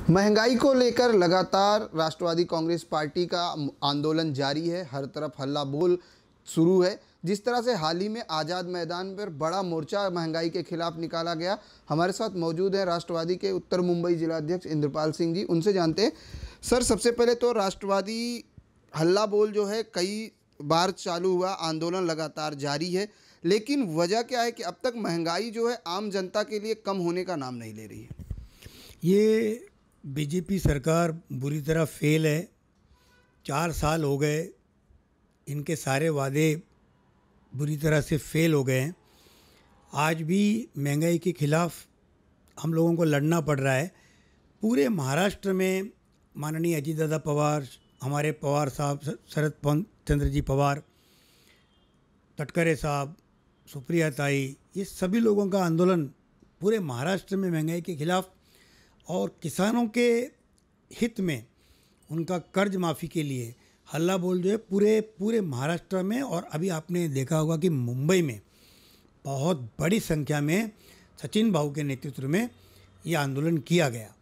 महंगाई को लेकर लगातार राष्ट्रवादी कांग्रेस पार्टी का आंदोलन जारी है। हर तरफ हल्ला बोल शुरू है। जिस तरह से हाल ही में आज़ाद मैदान पर बड़ा मोर्चा महंगाई के खिलाफ निकाला गया। हमारे साथ मौजूद हैं राष्ट्रवादी के उत्तर मुंबई जिलाध्यक्ष इंद्रपाल सिंह जी। उनसे जानते हैं सर, सबसे पहले तो राष्ट्रवादी हल्ला बोल जो है कई बार चालू हुआ, आंदोलन लगातार जारी है, लेकिन वजह क्या है कि अब तक महंगाई जो है आम जनता के लिए कम होने का नाम नहीं ले रही है। ये बीजेपी सरकार बुरी तरह फेल है। 4 साल हो गए, इनके सारे वादे बुरी तरह से फेल हो गए हैं। आज भी महंगाई के खिलाफ हम लोगों को लड़ना पड़ रहा है। पूरे महाराष्ट्र में माननीय अजीत दादा पवार, हमारे पवार साहब, शरद चंद्र जी पवार, तटकरे साहब, सुप्रिया ताई, ये सभी लोगों का आंदोलन पूरे महाराष्ट्र में महंगाई के खिलाफ और किसानों के हित में उनका कर्ज माफ़ी के लिए हल्ला बोल जो है पूरे महाराष्ट्र में। और अभी आपने देखा होगा कि मुंबई में बहुत बड़ी संख्या में सचिन भाऊ के नेतृत्व में ये आंदोलन किया गया।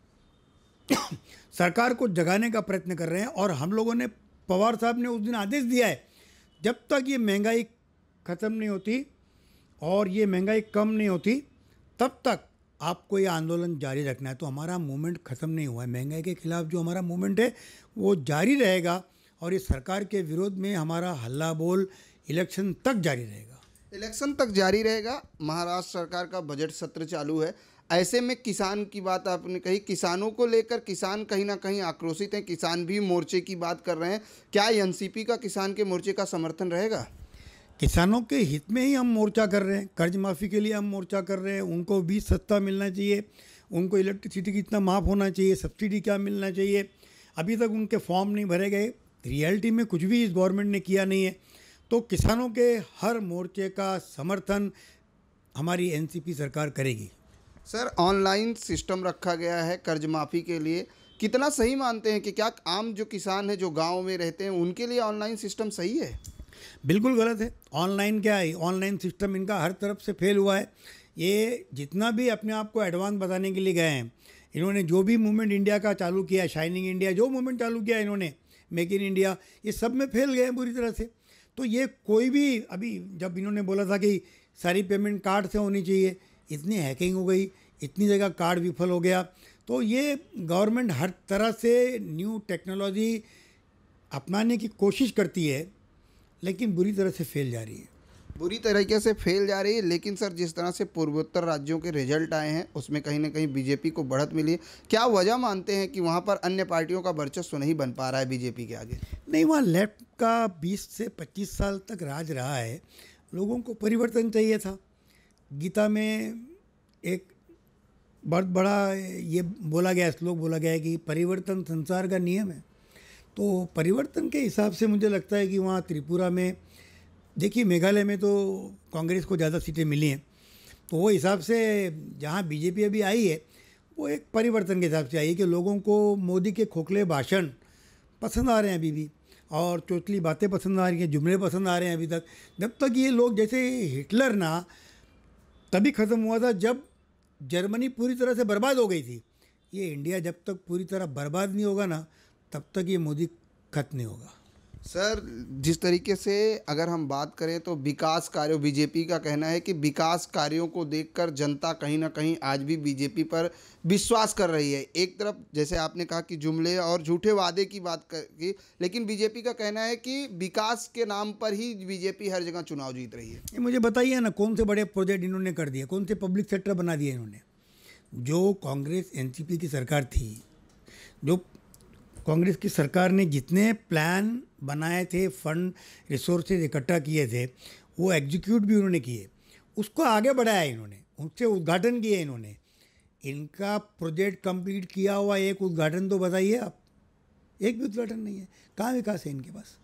सरकार को जगाने का प्रयत्न कर रहे हैं और हम लोगों ने, पवार साहब ने उस दिन आदेश दिया है, जब तक ये महंगाई ख़त्म नहीं होती और ये महंगाई कम नहीं होती तब तक आपको ये आंदोलन जारी रखना है। तो हमारा मूवमेंट ख़त्म नहीं हुआ है। महंगाई के खिलाफ जो हमारा मूवमेंट है वो जारी रहेगा और इस सरकार के विरोध में हमारा हल्ला बोल इलेक्शन तक जारी रहेगा। इलेक्शन तक जारी रहेगा। महाराष्ट्र सरकार का बजट सत्र चालू है। ऐसे में किसान की बात आपने कही, किसानों को लेकर किसान कहीं ना कहीं आक्रोशित हैं। किसान भी मोर्चे की बात कर रहे हैं। क्या एनसीपी का किसान के मोर्चे का समर्थन रहेगा? किसानों के हित में ही हम मोर्चा कर रहे हैं। कर्ज माफ़ी के लिए हम मोर्चा कर रहे हैं। उनको बीज सस्ता मिलना चाहिए, उनको इलेक्ट्रिसिटी कितना माफ़ होना चाहिए, सब्सिडी क्या मिलना चाहिए। अभी तक उनके फॉर्म नहीं भरे गए। रियलिटी में कुछ भी इस गवर्नमेंट ने किया नहीं है। तो किसानों के हर मोर्चे का समर्थन हमारी एनसीपी सरकार करेगी। सर, ऑनलाइन सिस्टम रखा गया है कर्ज माफ़ी के लिए, कितना सही मानते हैं कि क्या आम जो किसान हैं जो गाँव में रहते हैं उनके लिए ऑनलाइन सिस्टम सही है? बिल्कुल गलत है। ऑनलाइन क्या है, ऑनलाइन सिस्टम इनका हर तरफ से फेल हुआ है। ये जितना भी अपने आप को एडवांस बताने के लिए गए हैं, इन्होंने जो भी मूवमेंट इंडिया का चालू किया, शाइनिंग इंडिया, जो मूवमेंट चालू किया इन्होंने, मेक इन इंडिया, ये सब में फेल गए हैं बुरी तरह से। तो ये कोई भी, अभी जब इन्होंने बोला था कि सारी पेमेंट कार्ड से होनी चाहिए, इतनी हैकिंग हो गई, इतनी जगह कार्ड विफल हो गया। तो ये गवर्नमेंट हर तरह से न्यू टेक्नोलॉजी अपनाने की कोशिश करती है, लेकिन बुरी तरह से फेल जा रही है। बुरी तरीके से फेल जा रही है। लेकिन सर, जिस तरह से पूर्वोत्तर राज्यों के रिजल्ट आए हैं उसमें कहीं ना कहीं बीजेपी को बढ़त मिली है। क्या वजह मानते हैं कि वहाँ पर अन्य पार्टियों का वर्चस्व नहीं बन पा रहा है बीजेपी के आगे? नहीं, वहाँ लेफ्ट का 20 से 25 साल तक राज रहा है। लोगों को परिवर्तन चाहिए था। गीता में एक बहुत बड़ा ये बोला गया, श्लोक बोला गया है कि परिवर्तन संसार का नियम है। तो परिवर्तन के हिसाब से मुझे लगता है कि वहाँ त्रिपुरा में, देखिए मेघालय में तो कांग्रेस को ज़्यादा सीटें मिली हैं। तो वो हिसाब से जहाँ बीजेपी अभी आई है वो एक परिवर्तन के हिसाब से आई है कि लोगों को मोदी के खोखले भाषण पसंद आ रहे हैं अभी भी, और चोचली बातें पसंद आ रही हैं, जुमले पसंद आ रहे हैं अभी तक। जब तक ये लोग, जैसे हिटलर ना तभी ख़त्म हुआ था जब जर्मनी पूरी तरह से बर्बाद हो गई थी। ये इंडिया जब तक पूरी तरह बर्बाद नहीं होगा ना, तब तक ये मोदी खत्म नहीं होगा। सर, जिस तरीके से अगर हम बात करें तो विकास कार्यों, बीजेपी का कहना है कि विकास कार्यों को देखकर जनता कहीं ना कहीं आज भी बीजेपी पर विश्वास कर रही है। एक तरफ जैसे आपने कहा कि जुमले और झूठे वादे की बात की, लेकिन बीजेपी का कहना है कि विकास के नाम पर ही बीजेपी हर जगह चुनाव जीत रही है। ये मुझे बताइए ना, कौन से बड़े प्रोजेक्ट इन्होंने कर दिए, कौन से पब्लिक सेक्टर बना दिए इन्होंने? जो कांग्रेस एनसीपी की सरकार थी, जो कांग्रेस की सरकार ने जितने प्लान बनाए थे, फंड रिसोर्सेज इकट्ठा किए थे, वो एग्जीक्यूट भी उन्होंने किए, उसको आगे बढ़ाया इन्होंने, उससे उद्घाटन किए इन्होंने। इनका प्रोजेक्ट कंप्लीट किया हुआ एक उद्घाटन तो बताइए आप, एक भी उद्घाटन नहीं है। कहाँ विकास है इनके पास?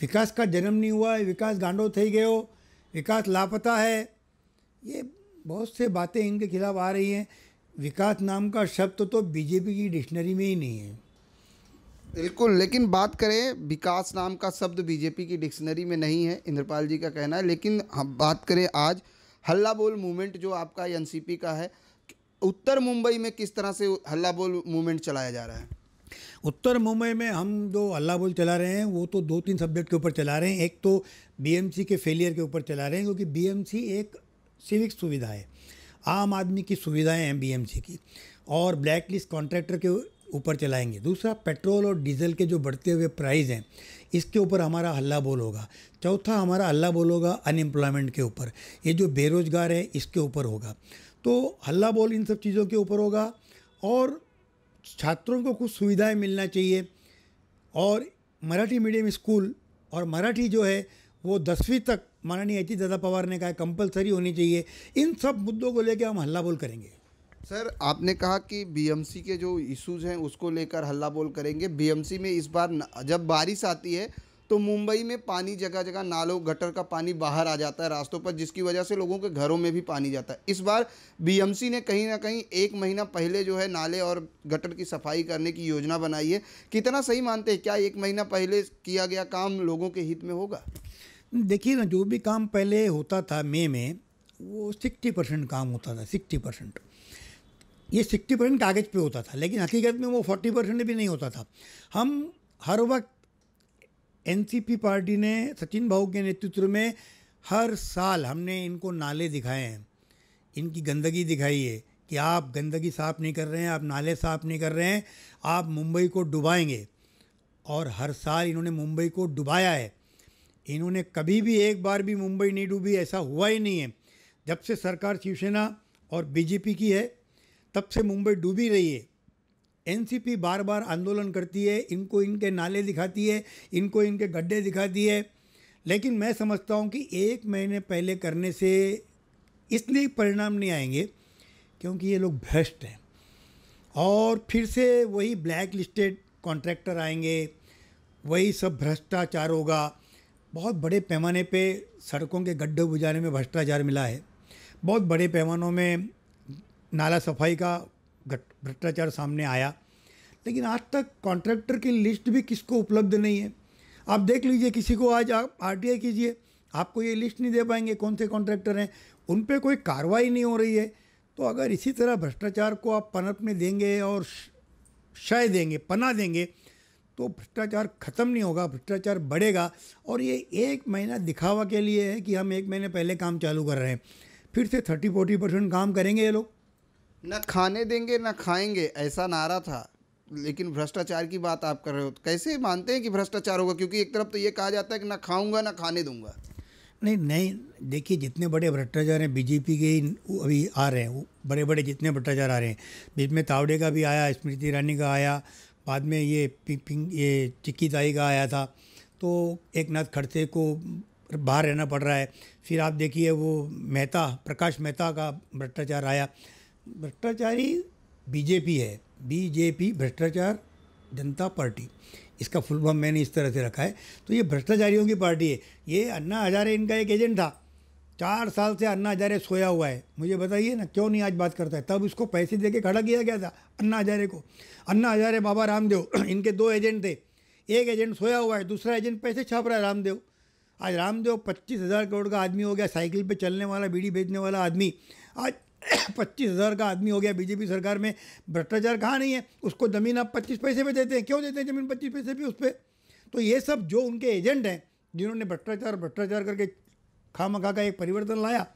विकास का जन्म नहीं हुआ है, विकास गांडो થઈ गयो, विकास लापता है। ये बहुत से बातें इनके खिलाफ आ रही हैं। विकास नाम का शब्द तो बीजेपी की डिक्शनरी में ही नहीं है। बिल्कुल, लेकिन बात करें, विकास नाम का शब्द बीजेपी की डिक्शनरी में नहीं है, इंद्रपाल जी का कहना है। लेकिन हम बात करें आज हल्ला बोल मूवमेंट जो आपका एनसीपी का है, उत्तर मुंबई में किस तरह से हल्ला बोल मूवमेंट चलाया जा रहा है? उत्तर मुंबई में हम जो हल्ला बोल चला रहे हैं वो तो 2-3 सब्जेक्ट के ऊपर चला रहे हैं। एक तो बीएमसी के फेलियर के ऊपर चला रहे हैं, क्योंकि बीएमसी एक सिविक सुविधा है, आम आदमी की सुविधाएं हैं बीएमसी की, और ब्लैक लिस्ट कॉन्ट्रैक्टर के ऊपर चलाएंगे। दूसरा, पेट्रोल और डीजल के जो बढ़ते हुए प्राइस हैं इसके ऊपर हमारा हल्ला बोल होगा। चौथा, हमारा हल्ला बोल होगा अनएम्प्लॉयमेंट के ऊपर, ये जो बेरोजगार है इसके ऊपर होगा। तो हल्ला बोल इन सब चीज़ों के ऊपर होगा, और छात्रों को कुछ सुविधाएं मिलना चाहिए, और मराठी मीडियम स्कूल और मराठी जो है वो 10वीं तक माननीय अजित दादा पवार ने कहा है कंपलसरी होनी चाहिए। इन सब मुद्दों को लेकर हम हल्ला बोल करेंगे। सर, आपने कहा कि बीएमसी के जो इश्यूज हैं उसको लेकर हल्ला बोल करेंगे। बीएमसी में इस बार जब बारिश आती है तो मुंबई में पानी जगह जगह, नालों गटर का पानी बाहर आ जाता है रास्तों पर, जिसकी वजह से लोगों के घरों में भी पानी जाता है। इस बार बीएमसी ने कहीं ना कहीं 1 महीना पहले जो है नाले और गटर की सफाई करने की योजना बनाई है। कितना सही मानते हैं? क्या 1 महीना पहले किया गया काम लोगों के हित में होगा? देखिए ना, जो भी काम पहले होता था मई में, वो 60% काम होता था। 60%, ये 60% कागज़ पे होता था, लेकिन हकीकत में वो 40% भी नहीं होता था। हम हर वक्त, एनसीपी पार्टी ने सचिन भाऊ के नेतृत्व में हर साल हमने इनको नाले दिखाए हैं, इनकी गंदगी दिखाई है कि आप गंदगी साफ़ नहीं कर रहे हैं, आप नाले साफ़ नहीं कर रहे हैं, आप मुंबई को डुबाएंगे। और हर साल इन्होंने मुंबई को डुबाया है। इन्होंने कभी भी एक बार भी मुंबई नहीं डूबी, ऐसा हुआ ही नहीं है। जब से सरकार शिवसेना और बीजेपी की है तब से मुंबई डूबी रही है। एनसीपी बार बार आंदोलन करती है, इनको इनके नाले दिखाती है, इनको इनके गड्ढे दिखाती है, लेकिन मैं समझता हूँ कि 1 महीने पहले करने से इसलिए परिणाम नहीं आएंगे क्योंकि ये लोग भ्रष्ट हैं, और फिर से वही ब्लैक लिस्टेड कॉन्ट्रैक्टर आएंगे, वही सब भ्रष्टाचार होगा। बहुत बड़े पैमाने पे सड़कों के गड्ढे बुझाने में भ्रष्टाचार मिला है, बहुत बड़े पैमानों में नाला सफाई का भ्रष्टाचार सामने आया, लेकिन आज तक कॉन्ट्रैक्टर की लिस्ट भी किसको उपलब्ध नहीं है। आप देख लीजिए, किसी को आज आप आरटीआई कीजिए, आपको ये लिस्ट नहीं दे पाएंगे कौन से कॉन्ट्रैक्टर हैं, उन पे कोई कार्रवाई नहीं हो रही है। तो अगर इसी तरह भ्रष्टाचार को आप पनपने देंगे और शय देंगे, पना देंगे, तो भ्रष्टाचार ख़त्म नहीं होगा, भ्रष्टाचार बढ़ेगा। और ये 1 महीना दिखावा के लिए है कि हम 1 महीने पहले काम चालू कर रहे हैं, फिर से 30-40% काम करेंगे ये लोग। न खाने देंगे न खाएंगे, ऐसा नारा था, लेकिन भ्रष्टाचार की बात आप कर रहे हो, तो कैसे मानते हैं कि भ्रष्टाचार होगा? क्योंकि एक तरफ तो ये कहा जाता है कि ना खाऊंगा ना खाने दूंगा। नहीं नहीं, देखिए, जितने बड़े भ्रष्टाचार हैं बीजेपी के अभी आ रहे हैं, वो बड़े बड़े जितने भ्रष्टाचार आ रहे हैं, बीच में तावड़े का भी आया, स्मृति ईरानी का आया, बाद में ये चिक्की ताई का आया था, तो एक नाथ खड़से को बाहर रहना पड़ रहा है। फिर आप देखिए वो प्रकाश मेहता का भ्रष्टाचार आया। भ्रष्टाचारी बीजेपी है, बीजेपी भ्रष्टाचार जनता पार्टी, इसका फुल फॉर्म मैंने इस तरह से रखा है। तो ये भ्रष्टाचारियों की पार्टी है। ये अन्ना हजारे इनका एक एजेंट था, 4 साल से अन्ना हजारे सोया हुआ है। मुझे बताइए ना, क्यों नहीं आज बात करता है? तब उसको पैसे दे के खड़ा किया गया था अन्ना हजारे को। अन्ना हजारे, बाबा रामदेव, इनके 2 एजेंट थे। एक एजेंट सोया हुआ है, दूसरा एजेंट पैसे छाप रहा है, रामदेव। आज रामदेव 25,000 करोड़ का आदमी हो गया, साइकिल पे चलने वाला, बीड़ी बेचने वाला आदमी आज 25,000 का आदमी हो गया। बीजेपी सरकार में भ्रष्टाचार कहाँ नहीं है? उसको ज़मीन आप 25 पैसे पे देते हैं, क्यों देते हैं ज़मीन 25 पैसे पे उस पर? तो ये सब जो उनके एजेंट हैं, जिन्होंने भ्रष्टाचार करके खामखा का एक परिवर्तन लाया,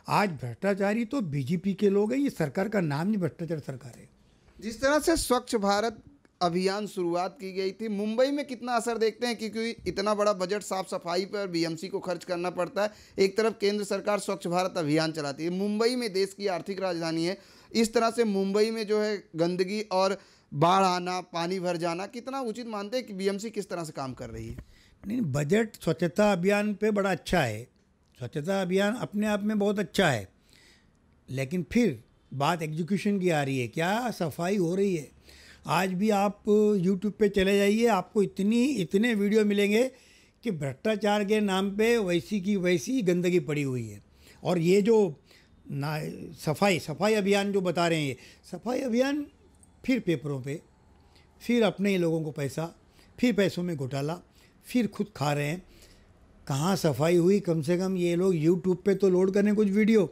आज भ्रष्टाचारी तो बीजेपी के लोग हैं। ये सरकार का नाम नहीं भ्रष्टाचार सरकार है। जिस तरह से स्वच्छ भारत अभियान शुरुआत की गई थी, मुंबई में कितना असर देखते हैं? क्योंकि इतना बड़ा बजट साफ सफाई पर बीएमसी को खर्च करना पड़ता है। एक तरफ केंद्र सरकार स्वच्छ भारत अभियान चलाती है, मुंबई में देश की आर्थिक राजधानी है, इस तरह से मुंबई में जो है गंदगी और बाढ़ आना, पानी भर जाना, कितना उचित मानते हैं कि बीएमसी किस तरह से काम कर रही है? नहीं, बजट स्वच्छता अभियान पे बड़ा अच्छा है, स्वच्छता अभियान अपने आप में बहुत अच्छा है, लेकिन फिर बात एग्जीक्यूशन की आ रही है, क्या सफाई हो रही है? आज भी आप YouTube पे चले जाइए, आपको इतने वीडियो मिलेंगे कि भ्रष्टाचार के नाम पे वैसी की वैसी गंदगी पड़ी हुई है। और ये जो सफाई अभियान जो बता रहे हैं, ये सफाई अभियान फिर पेपरों पे, फिर अपने ही लोगों को पैसा, फिर पैसों में घोटाला, फिर खुद खा रहे हैं। कहाँ सफाई हुई? कम से कम ये लोग YouTube पे तो लोड करें कुछ वीडियो,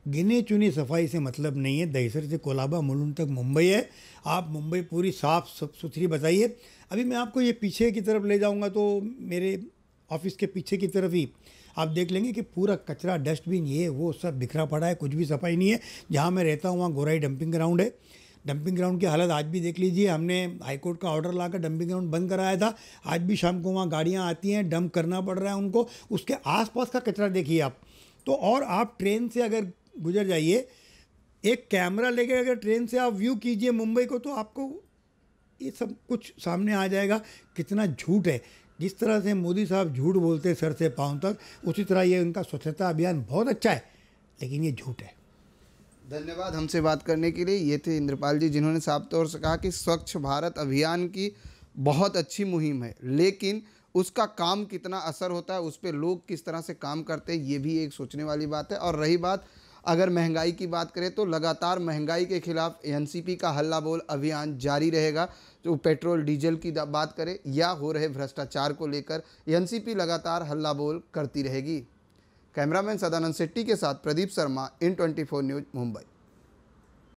गिने चुनी सफाई से मतलब नहीं है। दहीसर से कोलाबा मुलुंड तक मुंबई है। आप मुंबई पूरी साफ सुथरी बताइए। अभी मैं आपको ये पीछे की तरफ ले जाऊंगा तो मेरे ऑफिस के पीछे की तरफ ही आप देख लेंगे कि पूरा कचरा, डस्टबिन, ये वो सब बिखरा पड़ा है, कुछ भी सफाई नहीं है। जहाँ मैं रहता हूँ वहाँ गोराई डंपिंग ग्राउंड है। डंपिंग ग्राउंड की हालत आज भी देख लीजिए। हमने हाईकोर्ट का ऑर्डर लाकर डंपिंग ग्राउंड बंद कराया था। आज भी शाम को वहाँ गाड़ियाँ आती हैं, डंप करना पड़ रहा है उनको। उसके आसपास का कचरा देखिए आप तो। और आप ट्रेन से अगर गुजर जाइए, एक कैमरा लेके अगर ट्रेन से आप व्यू कीजिए मुंबई को, तो आपको ये सब कुछ सामने आ जाएगा कितना झूठ है। जिस तरह से मोदी साहब झूठ बोलते हैं सर से पाँव तक, उसी तरह ये उनका स्वच्छता अभियान बहुत अच्छा है, लेकिन ये झूठ है। धन्यवाद हमसे बात करने के लिए। ये थे इंद्रपाल जी, जिन्होंने साफ तौर से कहा कि स्वच्छ भारत अभियान की बहुत अच्छी मुहिम है, लेकिन उसका काम कितना असर होता है, उस पर लोग किस तरह से काम करते हैं, ये भी एक सोचने वाली बात है। और रही बात अगर महंगाई की बात करें तो लगातार महंगाई के खिलाफ एनसीपी का हल्ला बोल अभियान जारी रहेगा। जो पेट्रोल डीजल की बात करें या हो रहे भ्रष्टाचार को लेकर एनसीपी लगातार हल्ला बोल करती रहेगी। कैमरामैन सदानंद शेट्टी के साथ प्रदीप शर्मा, इन 24 न्यूज़, मुंबई।